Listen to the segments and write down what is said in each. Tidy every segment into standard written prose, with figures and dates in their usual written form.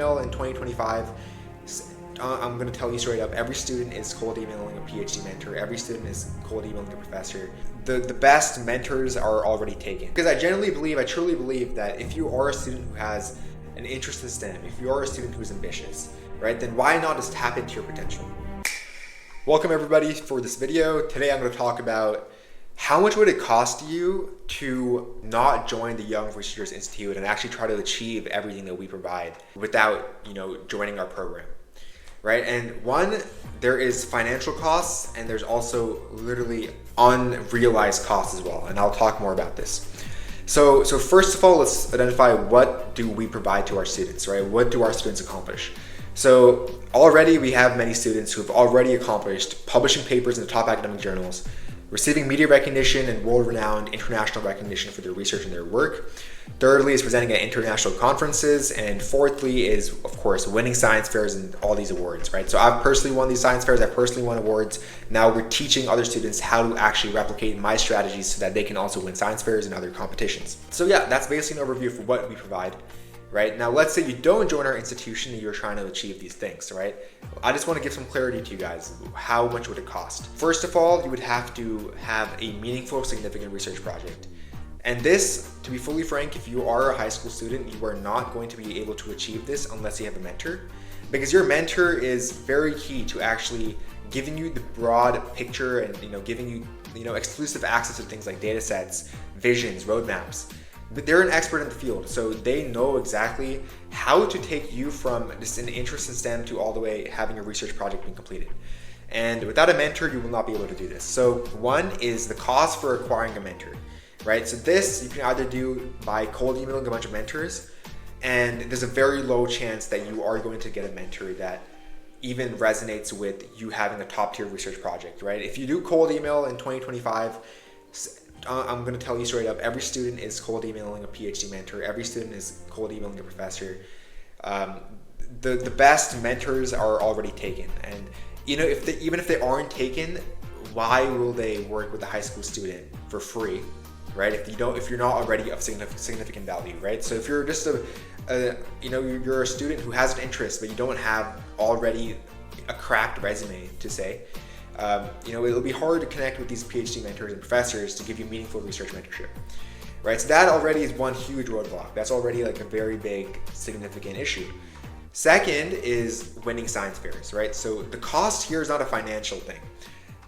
In 2025, I'm going to tell you straight up, every student is cold emailing a PhD mentor. Every student is cold emailing a professor. The best mentors are already taken. Because I truly believe that if you are a student who has an interest in STEM, if you are a student who's ambitious, right, then why not just tap into your potential? Welcome everybody for this video. Today I'm going to talk about how much would it cost you to not join the Young Researchers Institute and actually try to achieve everything that we provide without, joining our program, right? And one, there is financial costs, and there's also literally unrealized costs as well. And I'll talk more about this. So first of all, let's identify what do we provide to our students, right? What do our students accomplish? So already we have many students who have already accomplished publishing papers in the top academic journals, receiving media recognition and world-renowned international recognition for their research and their work. Thirdly is presenting at international conferences. And fourthly is, of course, winning science fairs and all these awards, right? So I've personally won these science fairs, I've personally won awards. Now we're teaching other students how to actually replicate my strategies so that they can also win science fairs and other competitions. So yeah, that's basically an overview for what we provide. Right? Now, let's say you don't join our institution and you're trying to achieve these things, right? I just want to give some clarity to you guys. How much would it cost? First of all, you would have to have a meaningful, significant research project. And this, to be fully frank, if you are a high school student, you are not going to be able to achieve this unless you have a mentor, because your mentor is very key to actually giving you the broad picture and giving you exclusive access to things like data sets, visions, roadmaps. But they're an expert in the field, so they know exactly how to take you from just an interest in STEM to all the way having a research project being completed. And without a mentor, you will not be able to do this. So one is the cost for acquiring a mentor, right? So this you can either do by cold emailing a bunch of mentors, and there's a very low chance that you are going to get a mentor that even resonates with you having a top tier research project, right? If you do cold email in 2025, I'm going to tell you straight up, every student is cold emailing a PhD mentor. Every student is cold emailing a professor. The best mentors are already taken. And even if they aren't taken, why will they work with a high school student for free, right? If you're not already of significant value, right? So if you're just you're a student who has an interest, but you don't have already a cracked resume to say, it'll be hard to connect with these PhD mentors and professors to give you meaningful research mentorship, right? So that already is one huge roadblock. That's already like a very big, significant issue. Second is winning science fairs, right? So the cost here is not a financial thing.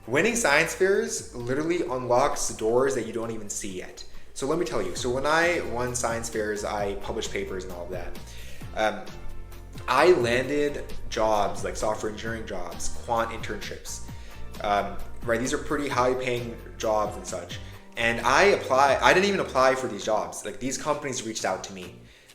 Winning science fairs literally unlocks doors that you don't even see yet. So let me tell you, so when I won science fairs, I published papers and all of that. I landed jobs like software engineering jobs, quant internships. Right, these are pretty high paying jobs and such. And I didn't even apply for these jobs. Like, these companies reached out to me,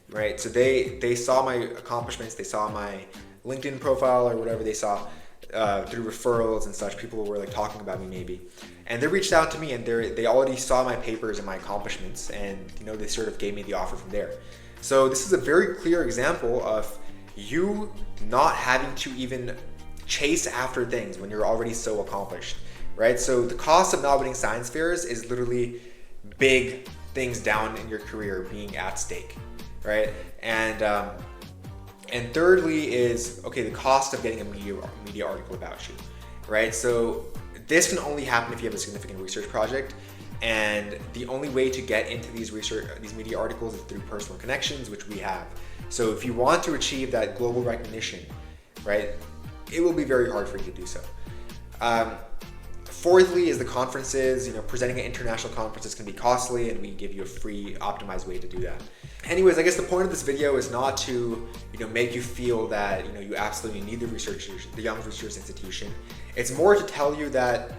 right? So they saw my accomplishments, they saw my LinkedIn profile or whatever they saw through referrals and such. People were like talking about me maybe. And they reached out to me and they already saw my papers and my accomplishments, and they sort of gave me the offer from there. So this is a very clear example of you not having to even chase after things when you're already so accomplished, right? So the cost of not winning science fairs is literally big things down in your career being at stake, right? And thirdly is, the cost of getting a media article about you, right? So this can only happen if you have a significant research project, and the only way to get into these media articles is through personal connections, which we have. So if you want to achieve that global recognition, right, it will be very hard for you to do so. Fourthly is the conferences. Presenting at international conferences can be costly, and we give you a free, optimized way to do that. Anyways, I guess the point of this video is not to make you feel that you absolutely need the Young Researchers Institution. It's more to tell you that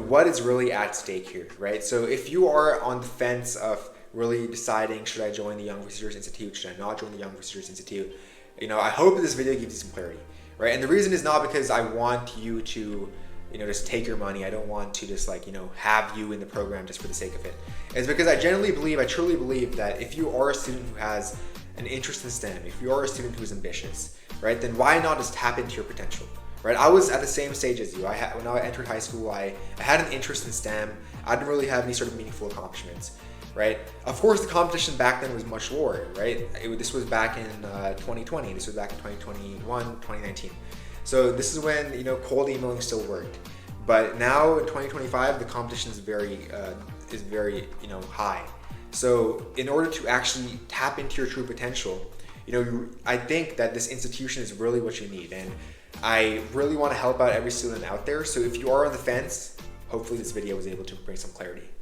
what is really at stake here, right? So if you are on the fence of really deciding, should I join the Young Researchers Institute, should I not join the Young Researchers Institute, I hope that this video gives you some clarity. Right? And the reason is not because I want you to, just take your money. I don't want to just have you in the program just for the sake of it. It's because I truly believe that if you are a student who has an interest in STEM, if you are a student who is ambitious, right, then why not just tap into your potential, right? I was at the same stage as you. When I entered high school, I had an interest in STEM. I didn't really have any sort of meaningful accomplishments, right? Of course, the competition back then was much lower, right? This was back in 2020. This was back in 2021, 2019. So this is when, you know, cold emailing still worked. But now in 2025, the competition is very, you know, high. So in order to actually tap into your true potential, you know, I think that this institution is really what you need. And I really want to help out every student out there. So if you are on the fence, hopefully this video was able to bring some clarity.